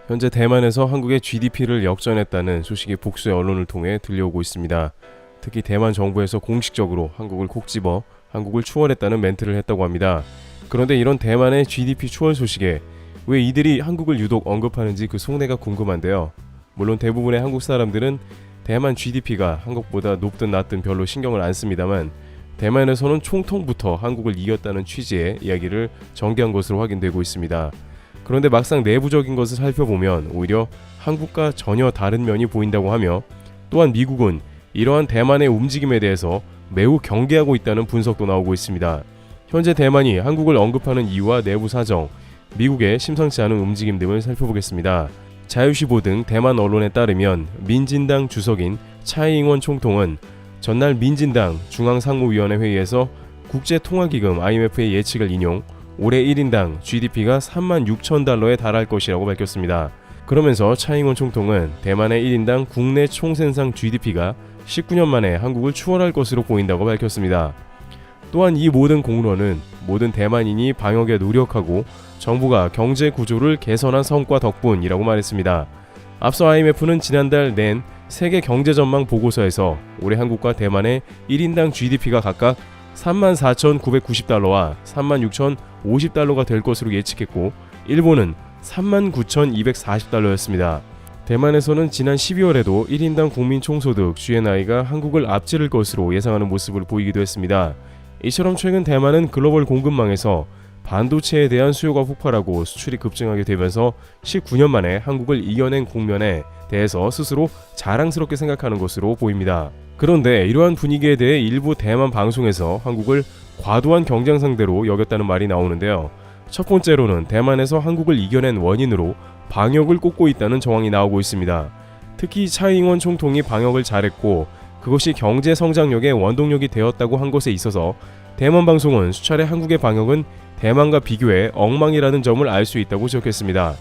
현재 대만에서 한국의 GDP를 역전했다는 소식이 복수의 언론을 통해 들려오고 있습니다. 특히 대만 정부에서 공식적으로 한국을 콕 집어 한국을 추월했다는 멘트를 했다고 합니다. 그런데 이런 대만의 GDP 추월 소식에 왜 이들이 한국을 유독 언급하는지 그 속내가 궁금한데요. 물론 대부분의 한국 사람들은 대만 GDP가 한국보다 높든 낮든 별로 신경을 안 씁니다만 대만에서는 총통부터 한국을 이겼다는 취지의 이야기를 전개한 것으로 확인되고 있습니다. 그런데 막상 내부적인 것을 살펴보면 오히려 한국과 전혀 다른 면이 보인다고 하며, 또한 미국은 이러한 대만의 움직임에 대해서 매우 경계하고 있다는 분석도 나오고 있습니다. 현재 대만이 한국을 언급하는 이유와 내부 사정, 미국의 심상치 않은 움직임 등을 살펴보겠습니다. 자유시보 등 대만 언론에 따르면 민진당 주석인 차이잉원 총통은 전날 민진당 중앙상무위원회 회의에서 국제통화기금 IMF의 예측을 인용, 올해 1인당 GDP가 36,000달러에 달할 것이라고 밝혔습니다. 그러면서 차이잉원 총통은 대만의 1인당 국내 총생산 GDP가 19년 만에 한국을 추월할 것으로 보인다고 밝혔습니다. 또한 이 모든 공로는 모든 대만인이 방역에 노력하고 정부가 경제 구조를 개선한 성과 덕분이라고 말했습니다. 앞서 IMF는 지난달 낸 세계 경제 전망 보고서에서 올해 한국과 대만의 1인당 GDP가 각각 34,990달러와 36,050달러가 될 것으로 예측했고, 일본은 39,240달러였습니다. 대만에서는 지난 12월에도 1인당 국민 총소득 GNI가 한국을 앞지를 것으로 예상하는 모습을 보이기도 했습니다. 이처럼 최근 대만은 글로벌 공급망에서 반도체에 대한 수요가 폭발하고 수출이 급증하게 되면서 19년 만에 한국을 이겨낸 국면에 대해서 스스로 자랑스럽게 생각하는 것으로 보입니다. 그런데 이러한 분위기에 대해 일부 대만 방송에서 한국을 과도한 경쟁 상대로 여겼다는 말이 나오는데요. 첫 번째로는 대만에서 한국을 이겨낸 원인으로 방역을 꼽고 있다는 정황이 나오고 있습니다. 특히 차이잉원 총통이 방역을 잘했고 그것이 경제 성장력의 원동력이 되었다고 한 것에 있어서 대만 방송은 수차례 한국의 방역은 대만과 비교해 엉망이라는 점을 알 수 있다고 지적했습니다.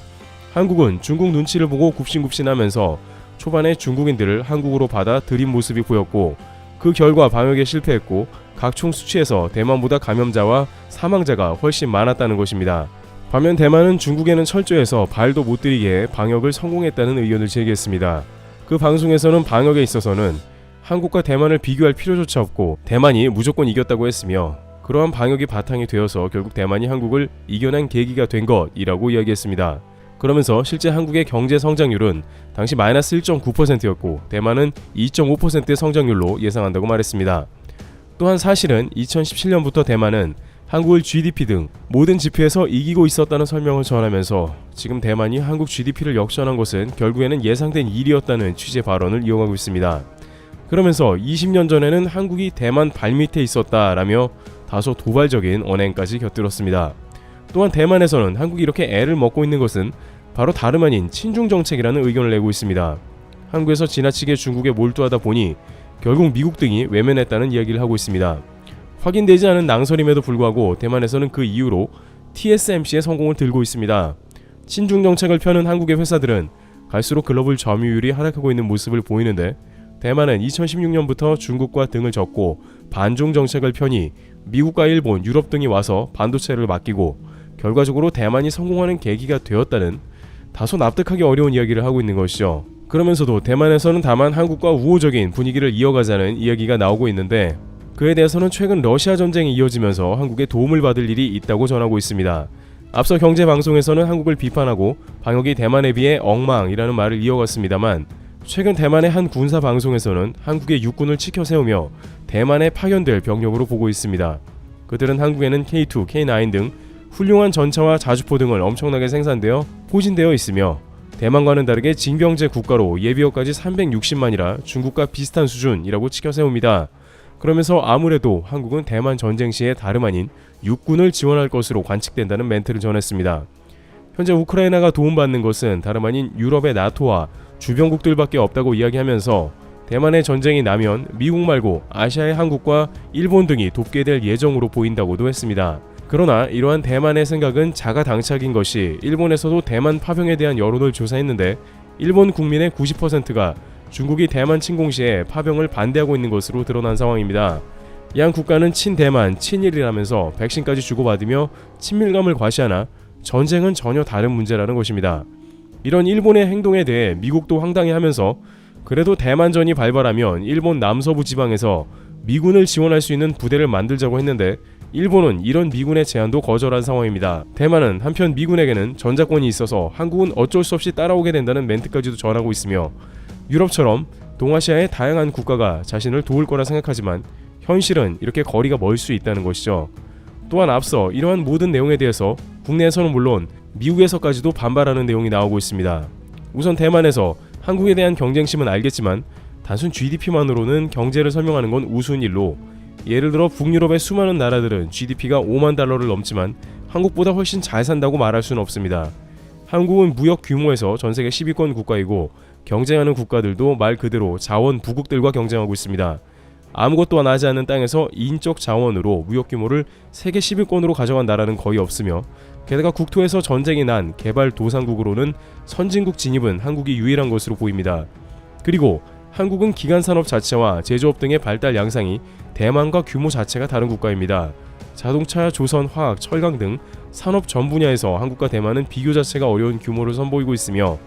한국은 중국 눈치를 보고 굽신굽신하면서 초반에 중국인들을 한국으로 받아 들인 모습이 보였고, 그 결과 방역에 실패했고 각종 수치에서 대만보다 감염자와 사망자가 훨씬 많았다는 것입니다. 반면 대만은 중국에는 철저해서 발도 못 들이게 방역을 성공했다는 의견을 제기했습니다. 그 방송에서는 방역에 있어서는 한국과 대만을 비교할 필요조차 없고 대만이 무조건 이겼다고 했으며, 그러한 방역이 바탕이 되어서 결국 대만이 한국을 이겨낸 계기가 된 것이라고 이야기했습니다. 그러면서 실제 한국의 경제 성장률은 당시 마이너스 1.9%였고 대만은 2.5%의 성장률로 예상한다고 말했습니다. 또한 사실은 2017년부터 대만은 한국을 GDP 등 모든 지표에서 이기고 있었다는 설명을 전하면서 지금 대만이 한국 GDP를 역전한 것은 결국에는 예상된 일이었다는 취지의 발언을 이어가고 있습니다. 그러면서 20년 전에는 한국이 대만 발밑에 있었다라며 다소 도발적인 언행까지 곁들였습니다. 또한 대만에서는 한국이 이렇게 애를 먹고 있는 것은 바로 다름 아닌 친중 정책이라는 의견을 내고 있습니다. 한국에서 지나치게 중국에 몰두하다 보니 결국 미국 등이 외면했다는 이야기를 하고 있습니다. 확인되지 않은 낭설임에도 불구하고 대만에서는 그 이유로 TSMC의 성공을 들고 있습니다. 친중 정책을 펴는 한국의 회사들은 갈수록 글로벌 점유율이 하락하고 있는 모습을 보이는데, 대만은 2016년부터 중국과 등을 접고 반중 정책을 펴니 미국과 일본, 유럽 등이 와서 반도체를 맡기고 결과적으로 대만이 성공하는 계기가 되었다는 다소 납득하기 어려운 이야기를 하고 있는 것이죠. 그러면서도 대만에서는 다만 한국과 우호적인 분위기를 이어가자는 이야기가 나오고 있는데, 그에 대해서는 최근 러시아 전쟁이 이어지면서 한국에 도움을 받을 일이 있다고 전하고 있습니다. 앞서 경제방송에서는 한국을 비판하고 방역이 대만에 비해 엉망이라는 말을 이어갔습니다만, 최근 대만의 한 군사 방송에서는 한국의 육군을 치켜 세우며 대만에 파견될 병력으로 보고 있습니다. 그들은 한국에는 K2, K9 등 훌륭한 전차와 자주포 등을 엄청나게 생산되어 포진되어 있으며, 대만과는 다르게 징병제 국가로 예비역까지 360만이라 중국과 비슷한 수준이라고 치켜 세웁니다. 그러면서 아무래도 한국은 대만 전쟁 시에 다름 아닌 육군을 지원할 것으로 관측된다는 멘트를 전했습니다. 현재 우크라이나가 도움받는 것은 다름 아닌 유럽의 나토와 주변국들밖에 없다고 이야기하면서 대만의 전쟁이 나면 미국 말고 아시아의 한국과 일본 등이 돕게 될 예정으로 보인다고도 했습니다. 그러나 이러한 대만의 생각은 자가당착인 것이, 일본에서도 대만 파병에 대한 여론을 조사했는데 일본 국민의 90%가 중국이 대만 침공 시에 파병을 반대하고 있는 것으로 드러난 상황입니다. 양 국가는 친대만, 친일이라면서 백신까지 주고받으며 친밀감을 과시하나 전쟁은 전혀 다른 문제라는 것입니다. 이런 일본의 행동에 대해 미국도 황당해하면서 그래도 대만전이 발발하면 일본 남서부 지방에서 미군을 지원할 수 있는 부대를 만들자고 했는데 일본은 이런 미군의 제안도 거절한 상황입니다. 대만은 한편 미군에게는 전자권이 있어서 한국은 어쩔 수 없이 따라오게 된다는 멘트까지도 전하고 있으며 유럽처럼 동아시아의 다양한 국가가 자신을 도울 거라 생각하지만 현실은 이렇게 거리가 멀 수 있다는 것이죠. 또한 앞서 이러한 모든 내용에 대해서 국내에서는 물론 미국에서까지도 반발하는 내용이 나오고 있습니다. 우선 대만에서 한국에 대한 경쟁심은 알겠지만 단순 GDP만으로는 경제를 설명하는 건 우스운 일로, 예를 들어 북유럽의 수많은 나라들은 GDP가 5만 달러를 넘지만 한국보다 훨씬 잘 산다고 말할 수는 없습니다. 한국은 무역 규모에서 전세계 10위권 국가이고 경쟁하는 국가들도 말 그대로 자원 부국들과 경쟁하고 있습니다. 아무것도 나지 않는 땅에서 인적 자원으로 무역 규모를 세계 10위권으로 가져간 나라는 거의 없으며 게다가 국토에서 전쟁이 난 개발도상국으로는 선진국 진입은 한국이 유일한 것으로 보입니다. 그리고 한국은 기간산업 자체와 제조업 등의 발달 양상이 대만과 규모 자체가 다른 국가입니다. 자동차, 조선, 화학, 철강 등 산업 전 분야에서 한국과 대만은 비교 자체가 어려운 규모를 선보이고 있으며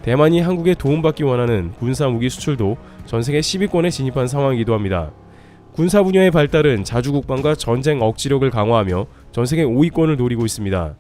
대만이 한국에 도움받기 원하는 군사무기 수출도 전세계 10위권에 진입한 상황이기도 합니다. 군사 분야의 발달은 자주국방과 전쟁 억지력을 강화하며 전세계 5위권을 노리고 있습니다.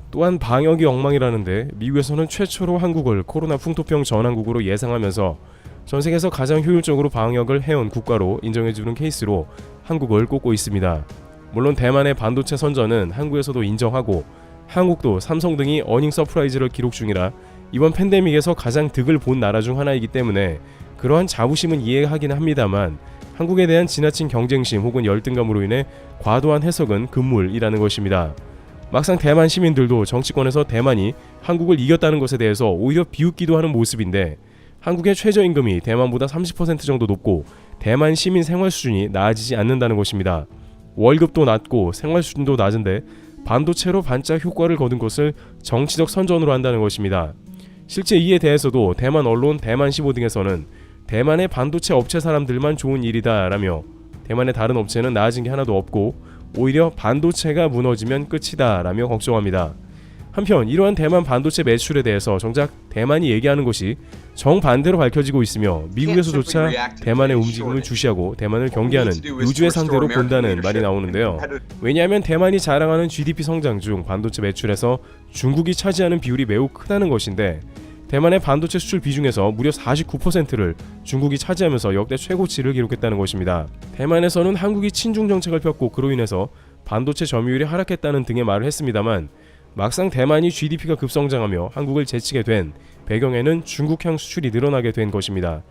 또한 방역이 엉망이라는데 미국에서는 최초로 한국을 코로나 풍토병 전환국으로 예상하면서 전세계에서 가장 효율적으로 방역을 해온 국가로 인정해주는 케이스로 한국을 꼽고 있습니다. 물론 대만의 반도체 선전은 한국에서도 인정하고 한국도 삼성 등이 어닝 서프라이즈를 기록 중이라 이번 팬데믹에서 가장 득을 본 나라 중 하나이기 때문에 그러한 자부심은 이해하긴 합니다만 한국에 대한 지나친 경쟁심 혹은 열등감으로 인해 과도한 해석은 금물이라는 것입니다. 막상 대만 시민들도 정치권에서 대만이 한국을 이겼다는 것에 대해서 오히려 비웃기도 하는 모습인데 한국의 최저임금이 대만보다 30% 정도 높고 대만 시민 생활 수준이 나아지지 않는다는 것입니다. 월급도 낮고 생활 수준도 낮은데 반도체로 반짝 효과를 거둔 것을 정치적 선전으로 한다는 것입니다. 실제 이에 대해서도 대만 언론 대만15 등에서는 대만의 반도체 업체 사람들만 좋은 일이다 라며 대만의 다른 업체는 나아진 게 하나도 없고 오히려 반도체가 무너지면 끝이다 라며 걱정합니다. 한편 이러한 대만 반도체 매출에 대해서 정작 대만이 얘기하는 것이 정반대로 밝혀지고 있으며 미국에서조차 대만의 움직임을 주시하고 대만을 경계하는 요주의 상대로 본다는 말이 나오는데요. 왜냐하면 대만이 자랑하는 GDP 성장 중 반도체 매출에서 중국이 차지하는 비율이 매우 크다는 것인데 대만의 반도체 수출 비중에서 무려 49%를 중국이 차지하면서 역대 최고치를 기록했다는 것입니다. 대만에서는 한국이 친중 정책을 폈고 그로 인해서 반도체 점유율이 하락했다는 등의 말을 했습니다만 막상 대만이 GDP가 급성장하며 한국을 제치게 된 배경에는 중국향 수출이 늘어나게 된 것입니다.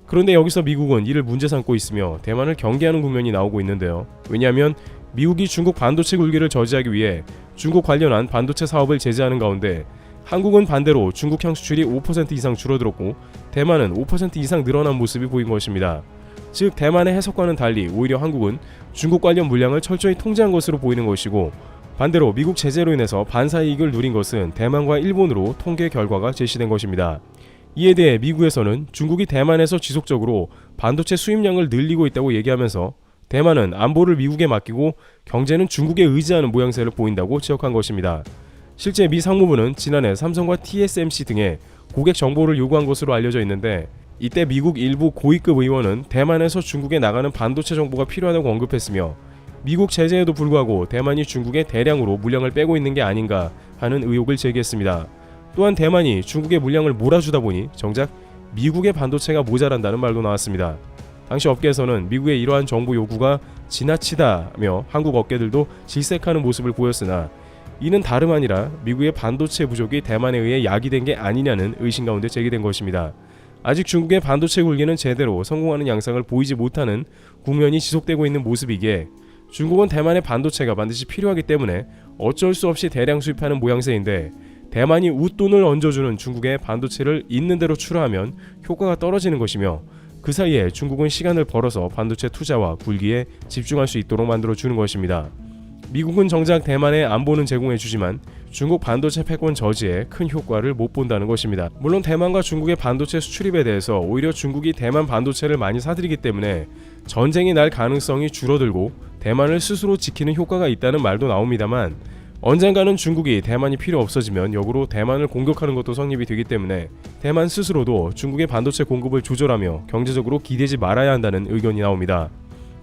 그런데 여기서 미국은 이를 문제 삼고 있으며 대만을 경계하는 국면이 나오고 있는데요. 왜냐하면 미국이 중국 반도체 굴기를 저지하기 위해 중국 관련한 반도체 사업을 제재하는 가운데 한국은 반대로 중국향 수출이 5% 이상 줄어들었고 대만은 5% 이상 늘어난 모습이 보인 것입니다. 즉 대만의 해석과는 달리 오히려 한국은 중국 관련 물량을 철저히 통제한 것으로 보이는 것이고 반대로 미국 제재로 인해서 반사이익을 누린 것은 대만과 일본으로 통계 결과가 제시된 것입니다. 이에 대해 미국에서는 중국이 대만에서 지속적으로 반도체 수입량을 늘리고 있다고 얘기하면서 대만은 안보를 미국에 맡기고 경제는 중국에 의지하는 모양새를 보인다고 지적한 것입니다. 실제 미 상무부는 지난해 삼성과 TSMC 등의 고객 정보를 요구한 것으로 알려져 있는데 이때 미국 일부 고위급 의원은 대만에서 중국에 나가는 반도체 정보가 필요하다고 언급했으며 미국 제재에도 불구하고 대만이 중국에 대량으로 물량을 빼고 있는 게 아닌가 하는 의혹을 제기했습니다. 또한 대만이 중국에 물량을 몰아주다 보니 정작 미국의 반도체가 모자란다는 말도 나왔습니다. 당시 업계에서는 미국의 이러한 정보 요구가 지나치다며 한국 업계들도 질색하는 모습을 보였으나 이는 다름 아니라 미국의 반도체 부족이 대만에 의해 야기된 게 아니냐는 의심 가운데 제기된 것입니다. 아직 중국의 반도체 굴기는 제대로 성공하는 양상을 보이지 못하는 국면이 지속되고 있는 모습이기에 중국은 대만의 반도체가 반드시 필요하기 때문에 어쩔 수 없이 대량 수입하는 모양새인데 대만이 웃돈을 얹어주는 중국의 반도체를 있는 대로 출하하면 효과가 떨어지는 것이며 그 사이에 중국은 시간을 벌어서 반도체 투자와 굴기에 집중할 수 있도록 만들어주는 것입니다. 미국은 정작 대만의 안보는 제공해주지만 중국 반도체 패권 저지에 큰 효과를 못 본다는 것입니다. 물론 대만과 중국의 반도체 수출입에 대해서 오히려 중국이 대만 반도체를 많이 사들이기 때문에 전쟁이 날 가능성이 줄어들고 대만을 스스로 지키는 효과가 있다는 말도 나옵니다만 언젠가는 중국이 대만이 필요 없어지면 역으로 대만을 공격하는 것도 성립이 되기 때문에 대만 스스로도 중국의 반도체 공급을 조절하며 경제적으로 기대지 말아야 한다는 의견이 나옵니다.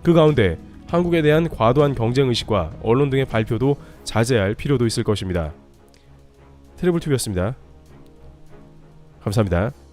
그 가운데 한국에 대한 과도한 경쟁의식과 언론 등의 발표도 자제할 필요도 있을 것입니다. 트래블TV였습니다. 감사합니다.